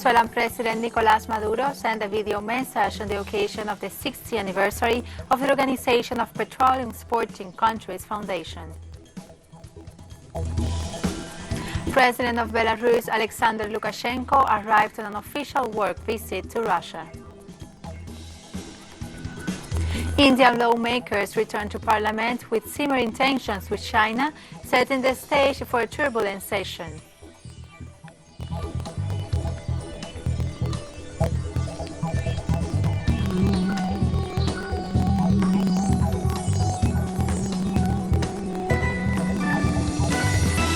Venezuelan President Nicolás Maduro sent a video message on the occasion of the 60th anniversary of the Organization of Petroleum Exporting Countries Foundation. President of Belarus Alexandr Lukashenko arrived on an official work visit to Russia. Indian lawmakers returned to parliament with similar intentions with China, setting the stage for a turbulent session.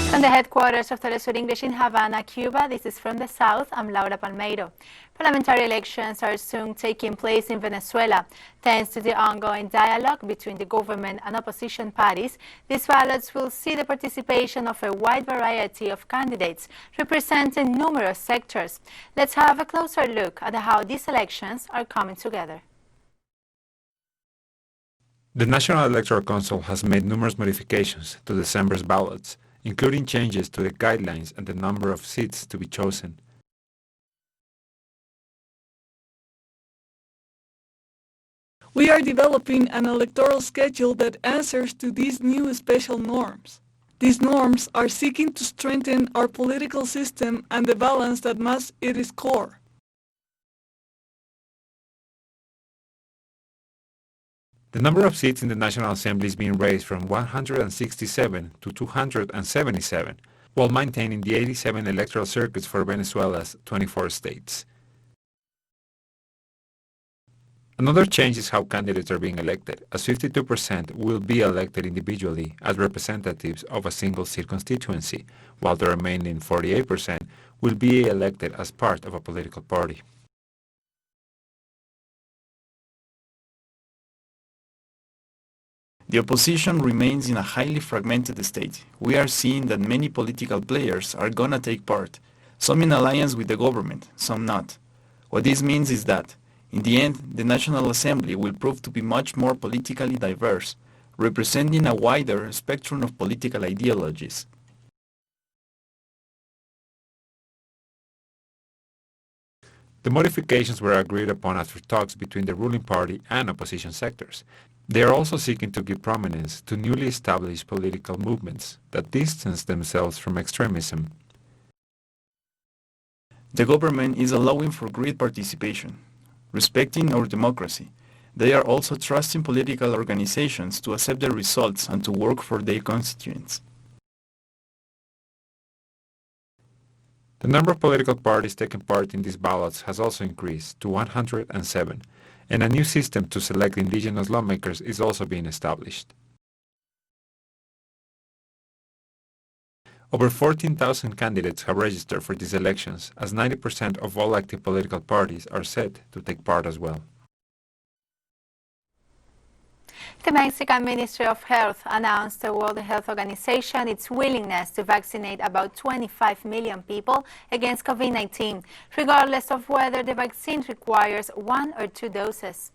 From the headquarters of TeleSUR English in Havana, Cuba, this is From the South. I'm Laura Palmeiro. Parliamentary elections are soon taking place in Venezuela. Thanks to the ongoing dialogue between the government and opposition parties, these ballots will see the participation of a wide variety of candidates representing numerous sectors. Let's have a closer look at how these elections are coming together. The National Electoral Council has made numerous modifications to December's ballots, including changes to the guidelines and the number of seats to be chosen. We are developing an electoral schedule that answers to these new special norms. These norms are seeking to strengthen our political system and the balance that must at its core. The number of seats in the National Assembly is being raised from 167 to 277, while maintaining the 87 electoral circuits for Venezuela's 24 states. Another change is how candidates are being elected, as 52% will be elected individually as representatives of a single-seat constituency, while the remaining 48% will be elected as part of a political party. The opposition remains in a highly fragmented state. We are seeing that many political players are gonna take part, some in alliance with the government, some not. What this means is that, in the end, the National Assembly will prove to be much more politically diverse, representing a wider spectrum of political ideologies. The modifications were agreed upon after talks between the ruling party and opposition sectors. They are also seeking to give prominence to newly established political movements that distance themselves from extremism. The government is allowing for great participation, respecting our democracy. They are also trusting political organizations to accept the results and to work for their constituents. The number of political parties taking part in these ballots has also increased to 107, and a new system to select indigenous lawmakers is also being established. Over 14,000 candidates have registered for these elections, as 90% of all active political parties are set to take part as well. The Mexican Ministry of Health announced the World Health Organization its willingness to vaccinate about 25 million people against COVID-19, regardless of whether the vaccine requires 1 or 2 doses.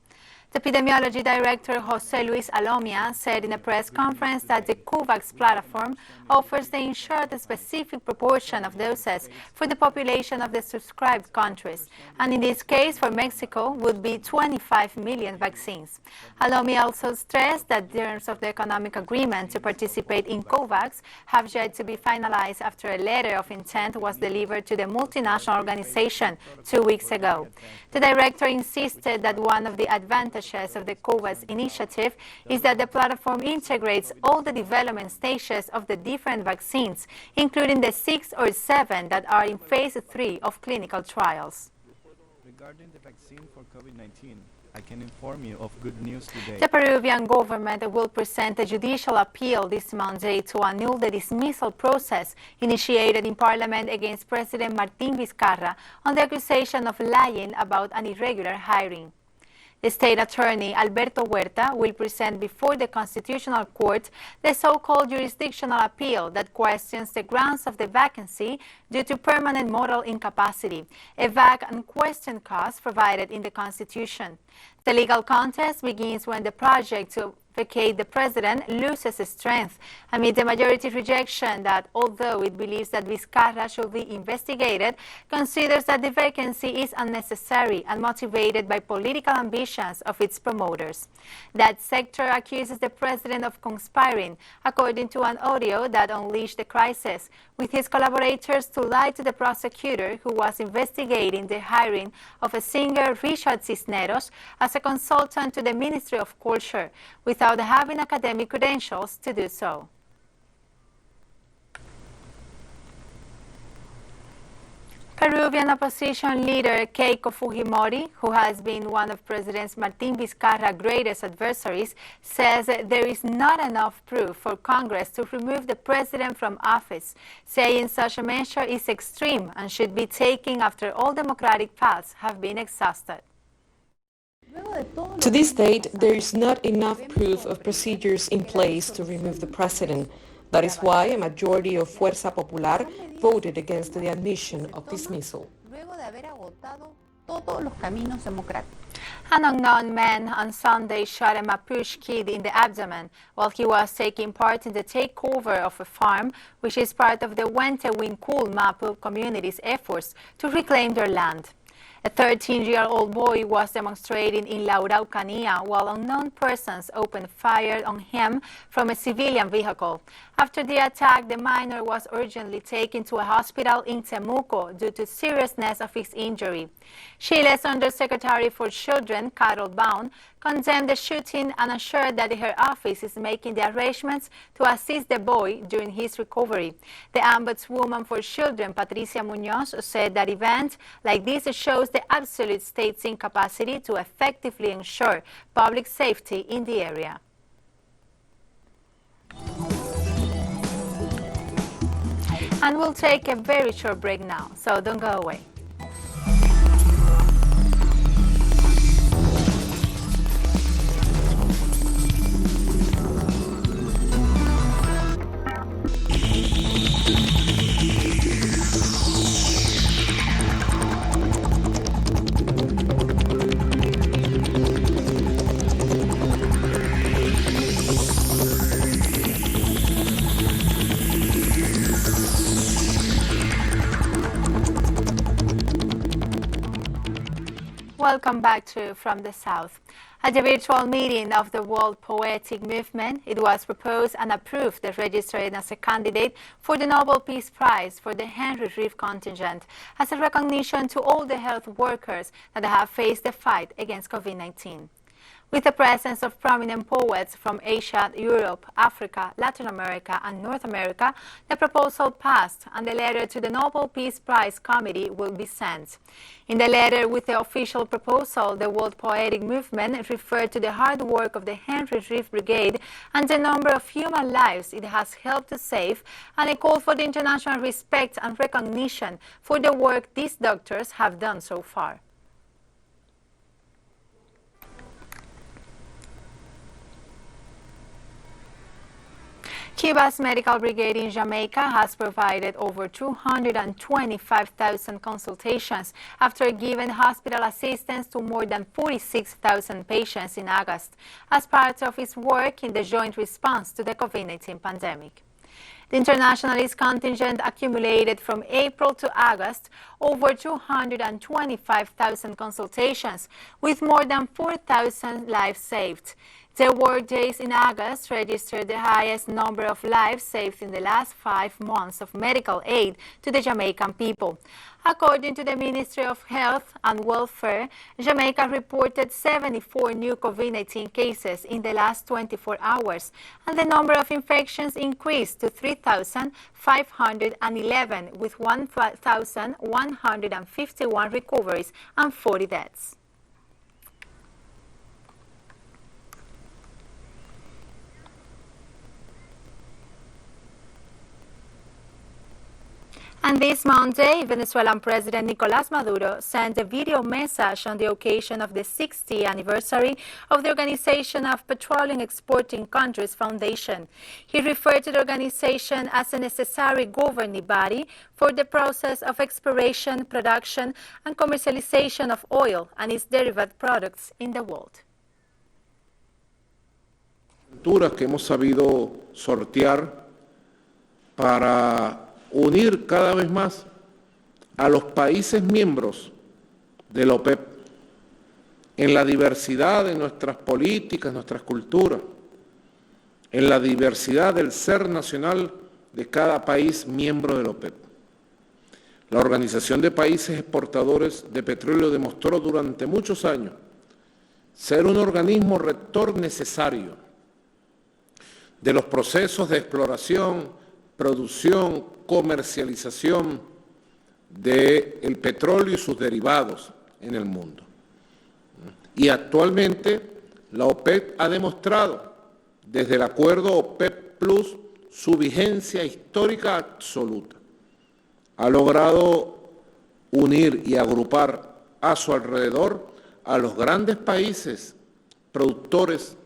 The epidemiology director, José Luis Alomia, said in a press conference that the COVAX platform offers the ensured specific proportion of doses for the population of the subscribed countries, and in this case for Mexico would be 25 million vaccines. Alomia also stressed that terms of the economic agreement to participate in COVAX have yet to be finalized after a letter of intent was delivered to the multinational organization 2 weeks ago. The director insisted that one of the advantages of the COVAX initiative is that the platform integrates all the development stages of the different vaccines, including the 6 or 7 that are in phase 3 of clinical trials. Regarding the vaccine for COVID-19, I can inform you of good news today. The Peruvian government will present a judicial appeal this Monday to annul the dismissal process initiated in Parliament against President Martín Vizcarra on the accusation of lying about an irregular hiring. The state attorney, Alberto Huerta, will present before the Constitutional Court the so-called jurisdictional appeal that questions the grounds of the vacancy due to permanent moral incapacity, a vague and questioned cause provided in the Constitution. The legal contest begins when the project to vacate the president loses strength amid the majority rejection that, although it believes that Vizcarra should be investigated, considers that the vacancy is unnecessary and motivated by political ambitions of its promoters. That sector accuses the president of conspiring, according to an audio that unleashed the crisis, with his collaborators to lie to the prosecutor who was investigating the hiring of a singer Richard Cisneros as a consultant to the Ministry of Culture, without having academic credentials to do so. Peruvian opposition leader Keiko Fujimori, who has been one of President Martin Vizcarra's greatest adversaries, says there is not enough proof for Congress to remove the president from office, saying such a measure is extreme and should be taken after all democratic paths have been exhausted. To this date, there is not enough proof of procedures in place to remove the president. That is why a majority of Fuerza Popular voted against the admission of dismissal. An unknown man on Sunday shot a Mapuche kid in the abdomen while he was taking part in the takeover of a farm, which is part of the Wentewincool Mapu community's efforts to reclaim their land. A 13-year-old boy was demonstrating in La Araucanía while unknown persons opened fire on him from a civilian vehicle. After the attack, the minor was urgently taken to a hospital in Temuco due to seriousness of his injury. Chile's Undersecretary for Children, Carol Baum, condemned the shooting and assured that her office is making the arrangements to assist the boy during his recovery. The Ombudswoman for Children, Patricia Muñoz, said that events like this shows the absolute state's incapacity to effectively ensure public safety in the area. And we'll take a very short break now, so don't go away. Welcome back to From the South. At the virtual meeting of the World Poetic Movement, it was proposed and approved the registering as a candidate for the Nobel Peace Prize for the Henry Reeve contingent as a recognition to all the health workers that have faced the fight against COVID-19. With the presence of prominent poets from Asia, Europe, Africa, Latin America, and North America, the proposal passed and the letter to the Nobel Peace Prize Committee will be sent. In the letter with the official proposal, the World Poetic Movement referred to the hard work of the Henry Reeve Brigade and the number of human lives it has helped to save, and a call for the international respect and recognition for the work these doctors have done so far. Cuba's medical brigade in Jamaica has provided over 225,000 consultations after giving hospital assistance to more than 46,000 patients in August as part of its work in the joint response to the COVID-19 pandemic. The internationalist contingent accumulated from April to August over 225,000 consultations, with more than 4,000 lives saved. The work days in August registered the highest number of lives saved in the last 5 months of medical aid to the Jamaican people. According to the Ministry of Health and Welfare, Jamaica reported 74 new COVID-19 cases in the last 24 hours, and the number of infections increased to 3,511, with 1,151 recoveries and 40 deaths. And this Monday, Venezuelan President Nicolás Maduro sent a video message on the occasion of the 60th anniversary of the Organization of Petroleum Exporting Countries Foundation. He referred to the organization as a necessary governing body for the process of exploration, production, and commercialization of oil and its derivative products in the world. estructuras que hemos sabido sortear para unir cada vez más a los países miembros de la OPEC en la diversidad de nuestras políticas, nuestras culturas, en la diversidad del ser nacional de cada país miembro de la OPEC. La Organización de Países Exportadores de Petróleo demostró durante muchos años ser un organismo rector necesario de los procesos de exploración, producción, comercialización del petróleo y sus derivados en el mundo. Y actualmente la OPEC ha demostrado desde el acuerdo OPEC Plus su vigencia histórica absoluta. Ha logrado unir y agrupar a su alrededor a los grandes países productores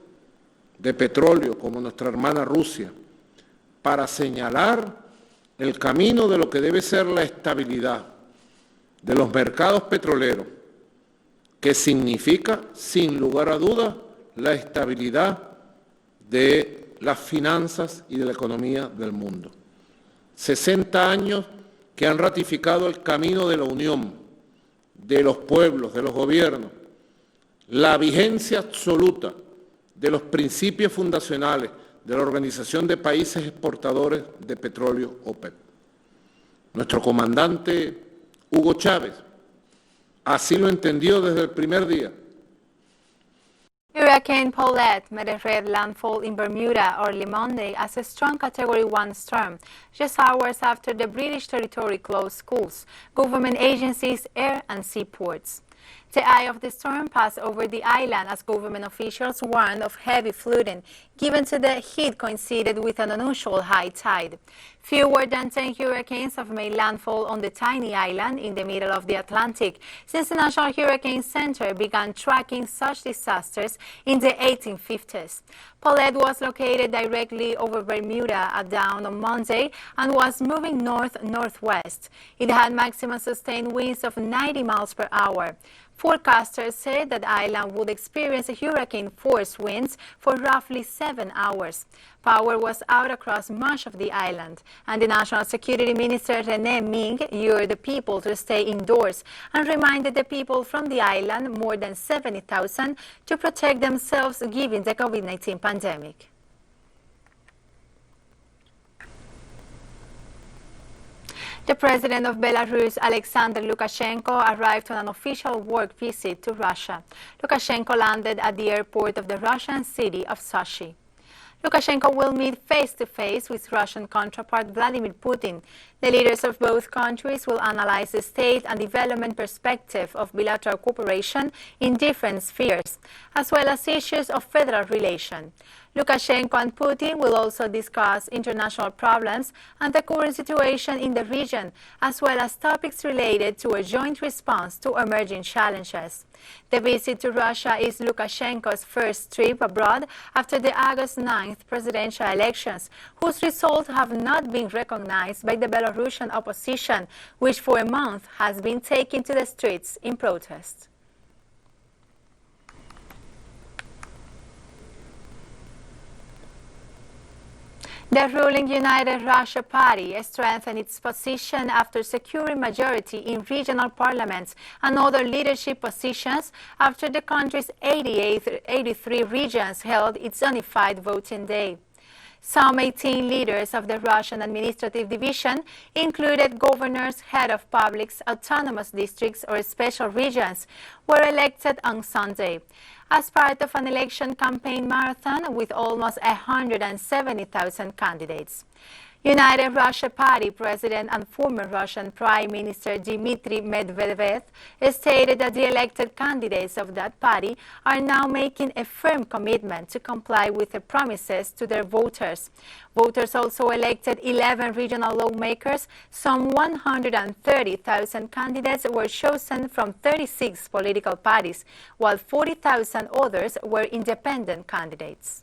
de petróleo como nuestra hermana Rusia para señalar el camino de lo que debe ser la estabilidad de los mercados petroleros, que significa, sin lugar a dudas, la estabilidad de las finanzas y de la economía del mundo. 60 años que han ratificado el camino de la unión, de los pueblos, de los gobiernos, la vigencia absoluta de los principios fundacionales de la Organización de Países Exportadores de Petróleo OPEC. Nuestro comandante Hugo Chávez así lo entendió desde el primer día. Hurricane Paulette made a red landfall in Bermuda early Monday as a strong Category 1 storm, just hours after the British territory closed schools, government agencies, air and seaports. The eye of the storm passed over the island as government officials warned of heavy flooding, given to the heat coincided with an unusual high tide. Fewer than 10 hurricanes have made landfall on the tiny island in the middle of the Atlantic since the National Hurricane Center began tracking such disasters in the 1850s. Paulette was located directly over Bermuda at dawn on Monday and was moving north-northwest. It had maximum sustained winds of 90 miles per hour. Forecasters said that the island would experience hurricane-force winds for roughly 7 hours. Power was out across much of the island, and the National Security Minister René Ming urged the people to stay indoors and reminded the people from the island, more than 70,000, to protect themselves given the COVID-19 pandemic. The president of Belarus, Alexandr Lukashenko, arrived on an official work visit to Russia. Lukashenko landed at the airport of the Russian city of Sochi. Lukashenko will meet face-to-face with Russian counterpart Vladimir Putin. The leaders of both countries will analyze the state and development perspective of bilateral cooperation in different spheres, as well as issues of federal relation. Lukashenko and Putin will also discuss international problems and the current situation in the region, as well as topics related to a joint response to emerging challenges. The visit to Russia is Lukashenko's first trip abroad after the August 9th presidential elections, whose results have not been recognized by the Belarusian opposition, which for a month has been taking to the streets in protest. The ruling United Russia Party strengthened its position after securing majority in regional parliaments and other leadership positions after the country's 83 regions held its unified voting day. Some 18 leaders of the Russian administrative division included governors, head of publics, autonomous districts or special regions were elected on Sunday as part of an election campaign marathon with almost 170,000 candidates. United Russia Party President and former Russian Prime Minister Dmitry Medvedev stated that the elected candidates of that party are now making a firm commitment to comply with the promises to their voters. Voters also elected 11 regional lawmakers. Some 130,000 candidates were chosen from 36 political parties, while 40,000 others were independent candidates.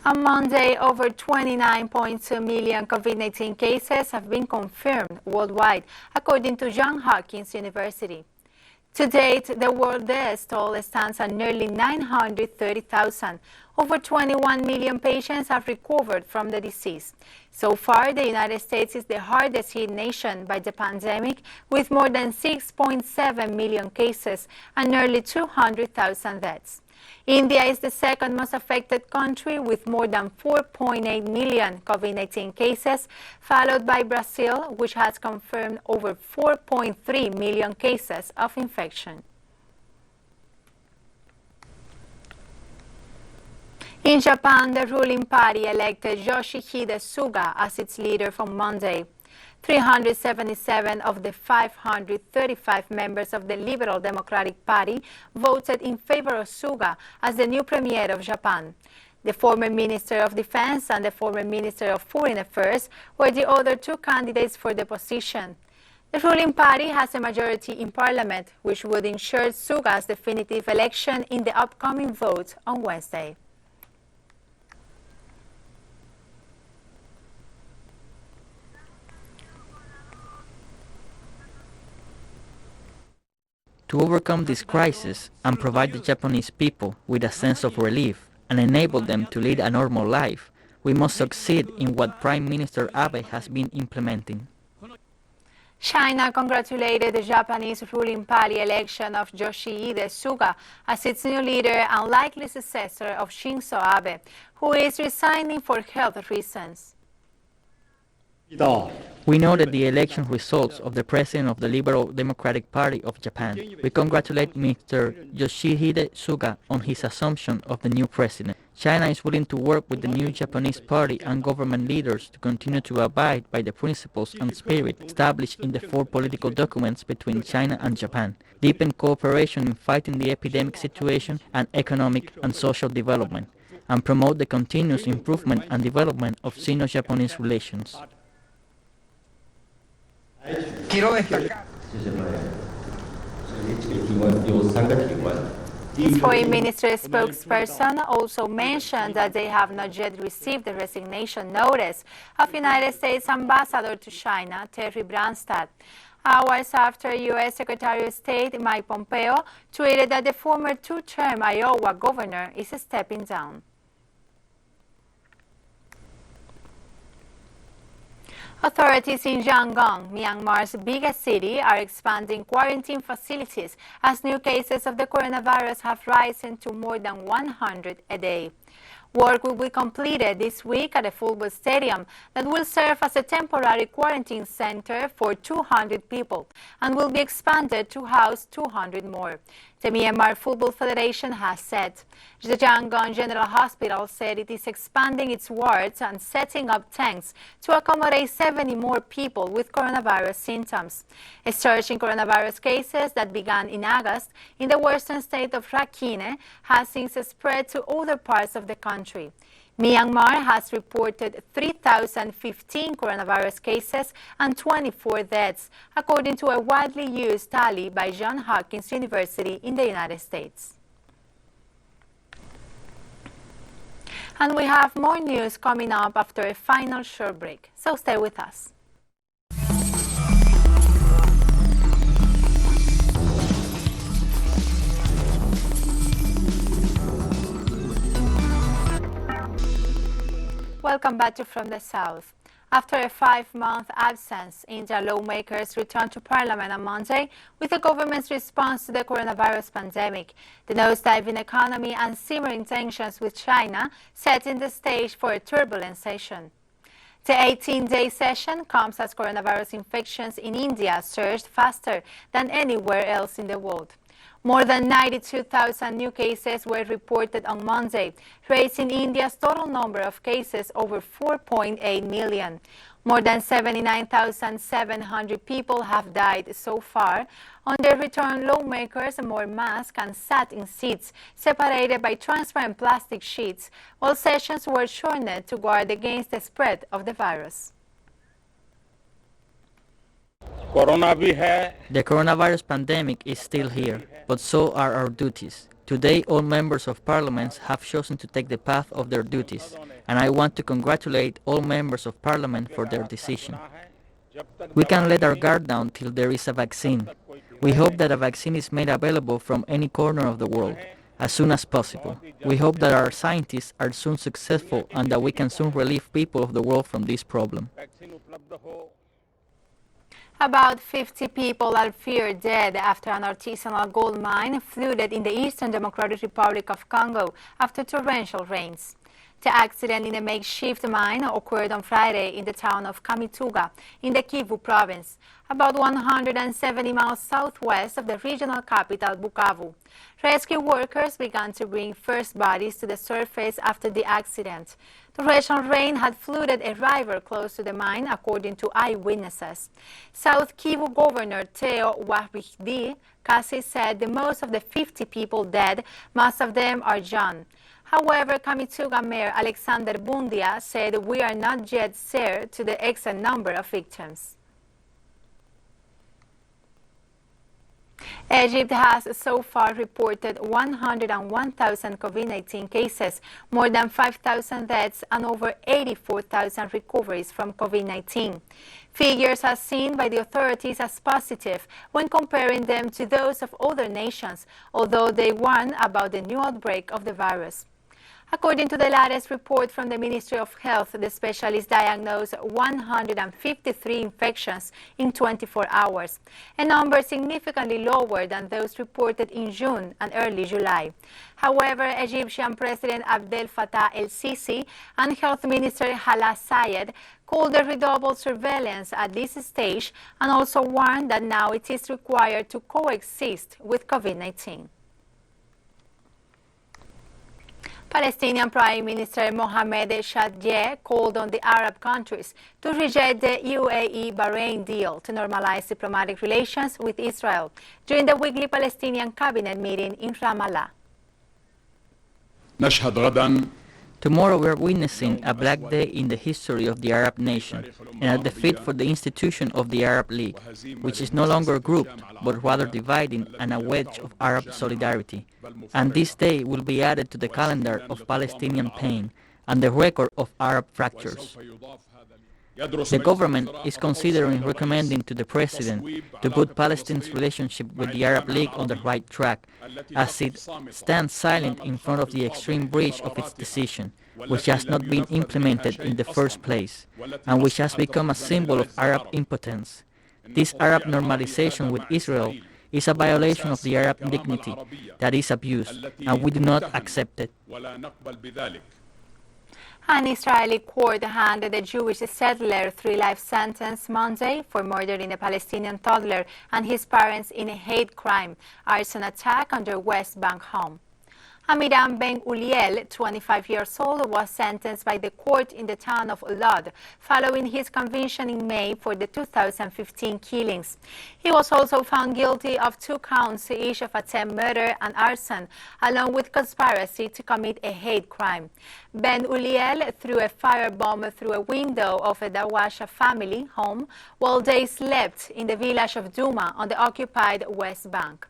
On Monday, over 29.2 million COVID-19 cases have been confirmed worldwide, according according to Johns Hopkins University. To date, the world death toll stands at nearly 930,000. Over 21 million patients have recovered from the disease. So far, the United States is the hardest hit nation by the pandemic, with more than 6.7 million cases and nearly 200,000 deaths. India is the second most affected country with more than 4.8 million COVID-19 cases, followed by Brazil, which has confirmed over 4.3 million cases of infection. In Japan, the ruling party elected Yoshihide Suga as its leader from Monday. 377 of the 535 members of the Liberal Democratic Party voted in favor of Suga as the new premier of Japan. The former Minister of Defense and the former Minister of Foreign Affairs were the other two candidates for the position. The ruling party has a majority in parliament, which would ensure Suga's definitive election in the upcoming vote on Wednesday. To overcome this crisis and provide the Japanese people with a sense of relief and enable them to lead a normal life, we must succeed in what Prime Minister Abe has been implementing. China congratulated the Japanese ruling party election of Yoshihide Suga as its new leader and likely successor of Shinzo Abe, who is resigning for health reasons. We know that the election results of the president of the Liberal Democratic Party of Japan. We congratulate Mr. Yoshihide Suga on his assumption of the new president. China is willing to work with the new Japanese party and government leaders to continue to abide by the principles and spirit established in the four political documents between China and Japan, deepen cooperation in fighting the epidemic situation and economic and social development, and promote the continuous improvement and development of Sino-Japanese relations. The Foreign Ministry spokesperson also mentioned that they have not yet received the resignation notice of United States Ambassador to China, Terry Branstad, hours after U.S. Secretary of State Mike Pompeo tweeted that the former two-term Iowa governor is stepping down. Authorities in Yangon, Myanmar's biggest city, are expanding quarantine facilities as new cases of the coronavirus have risen to more than 100 a day. Work will be completed this week at a football stadium that will serve as a temporary quarantine center for 200 people and will be expanded to house 200 more. The Myanmar Football Federation has said. The Yangon General Hospital said it is expanding its wards and setting up tents to accommodate 70 more people with coronavirus symptoms. A surge in coronavirus cases that began in August in the western state of Rakhine has since spread to other parts of the country. Myanmar has reported 3,015 coronavirus cases and 24 deaths, according to a widely used tally by Johns Hopkins University in the United States. And we have more news coming up after a final short break, so stay with us. Welcome back to From the South. After a 5-month absence, India lawmakers returned to Parliament on Monday with the government's response to the coronavirus pandemic. The nose-diving economy and simmering tensions with China setting the stage for a turbulent session. The 18-day session comes as coronavirus infections in India surged faster than anywhere else in the world. More than 92,000 new cases were reported on Monday, raising India's total number of cases over 4.8 million. More than 79,700 people have died so far. On their return, lawmakers wore masks and sat in seats separated by transparent plastic sheets, while sessions were shortened to guard against the spread of the virus. The coronavirus pandemic is still here, but so are our duties. Today, all members of parliament have chosen to take the path of their duties, and I want to congratulate all members of parliament for their decision. We can let our guard down till there is a vaccine. We hope that a vaccine is made available from any corner of the world as soon as possible. We hope that our scientists are soon successful and that we can soon relieve people of the world from this problem. About 50 people are feared dead after an artisanal gold mine flooded in the Eastern Democratic Republic of Congo after torrential rains. The accident in a makeshift mine occurred on Friday in the town of Kamituga in the Kivu province, about 170 miles southwest of the regional capital Bukavu. Rescue workers began to bring first bodies to the surface after the accident. Torrential rain had flooded a river close to the mine, according to eyewitnesses. South Kivu Governor Theo Wahbihdi Kasi said the most of the 50 people dead, most of them are young. However, Kamituga Mayor Alexander Bundia said we are not yet certain to the exact number of victims. Egypt has so far reported 101,000 COVID-19 cases, more than 5,000 deaths, and over 84,000 recoveries from COVID-19. Figures are seen by the authorities as positive when comparing them to those of other nations, although they warn about the new outbreak of the virus. According to the latest report from the Ministry of Health, the specialist diagnosed 153 infections in 24 hours, a number significantly lower than those reported in June and early July. However, Egyptian President Abdel Fattah el-Sisi and Health Minister Hala Sayed called the redoubled surveillance at this stage and also warned that now it is required to coexist with COVID-19. Palestinian Prime Minister Mohammed Shadeh called on the Arab countries to reject the UAE-Bahrain deal to normalize diplomatic relations with Israel during the weekly Palestinian cabinet meeting in Ramallah. Tomorrow we are witnessing a black day in the history of the Arab nation and a defeat for the institution of the Arab League, which is no longer grouped but rather dividing and a wedge of Arab solidarity. And this day will be added to the calendar of Palestinian pain and the record of Arab fractures. The government is considering recommending to the president to put Palestine's relationship with the Arab League on the right track, as it stands silent in front of the extreme breach of its decision, which has not been implemented in the first place, and which has become a symbol of Arab impotence. This Arab normalization with Israel is a violation of the Arab dignity that is abused, and we do not accept it. An Israeli court handed a Jewish settler 3 life sentence Monday for murdering a Palestinian toddler and his parents in a hate crime arson attack on their West Bank home. Amiram Ben Uliel, 25 years old, was sentenced by the court in the town of Lod following his conviction in May for the 2015 killings. He was also found guilty of 2 counts each of attempted murder and arson, along with conspiracy to commit a hate crime. Ben Uliel threw a firebomb through a window of a Dawasha family home while they slept in the village of Duma on the occupied West Bank.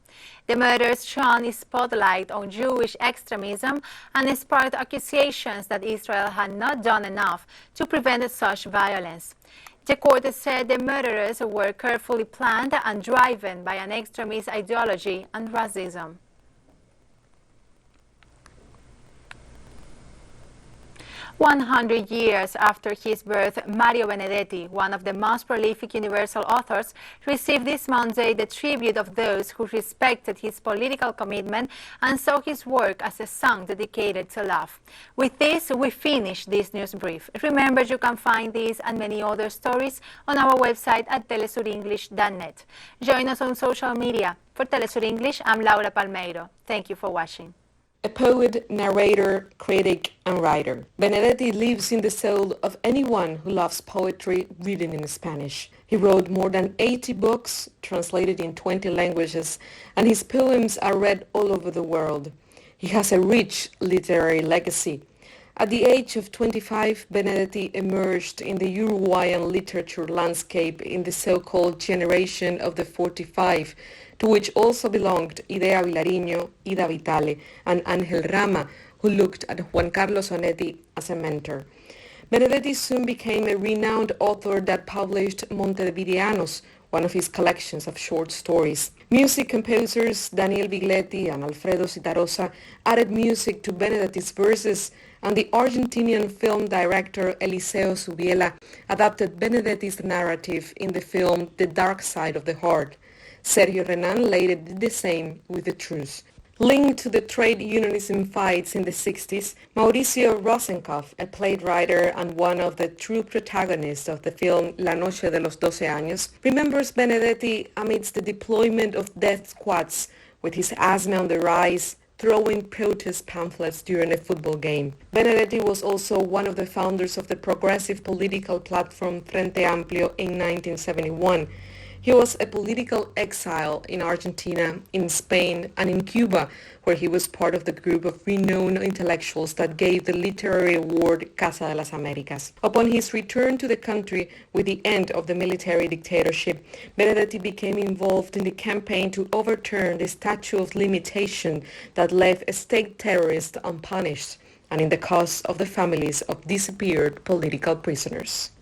The murders shone a spotlight on Jewish extremism and sparked accusations that Israel had not done enough to prevent such violence. The court said the murderers were carefully planned and driven by an extremist ideology and racism. 100 years after his birth, Mario Benedetti, one of the most prolific universal authors, received this Monday the tribute of those who respected his political commitment and saw his work as a song dedicated to love. With this, we finish this news brief. Remember, you can find these and many other stories on our website at telesurenglish.net. Join us on social media. For TeleSUR English, I'm Laura Palmeiro. Thank you for watching. A poet, narrator, critic, and writer, Benedetti lives in the soul of anyone who loves poetry written in Spanish. He wrote more than 80 books, translated in 20 languages, and his poems are read all over the world. He has a rich literary legacy. At the age of 25, Benedetti emerged in the Uruguayan literature landscape in the so-called generation of the 45, to which also belonged Idea Vilariño, Ida Vitale, and Ángel Rama, who looked at Juan Carlos Onetti as a mentor. Benedetti soon became a renowned author that published Montevideanos, one of his collections of short stories. Music composers Daniel Bigletti and Alfredo Citarrosa added music to Benedetti's verses, and the Argentinian film director Eliseo Subiela adapted Benedetti's narrative in the film The Dark Side of the Heart. Sergio Renan later did the same with The Truce. Linked to the trade unionism fights in the 60s, Mauricio Rosenkopf, a playwright and one of the true protagonists of the film La Noche de los 12 Años, remembers Benedetti amidst the deployment of death squads, with his asthma on the rise, throwing protest pamphlets during a football game. Benedetti was also one of the founders of the progressive political platform Frente Amplio in 1971. He was a political exile in Argentina, in Spain, and in Cuba, where he was part of the group of renowned intellectuals that gave the literary award Casa de las Américas. Upon his return to the country with the end of the military dictatorship, Benedetti became involved in the campaign to overturn the statute of limitation that left state terrorists unpunished, and in the cause of the families of disappeared political prisoners.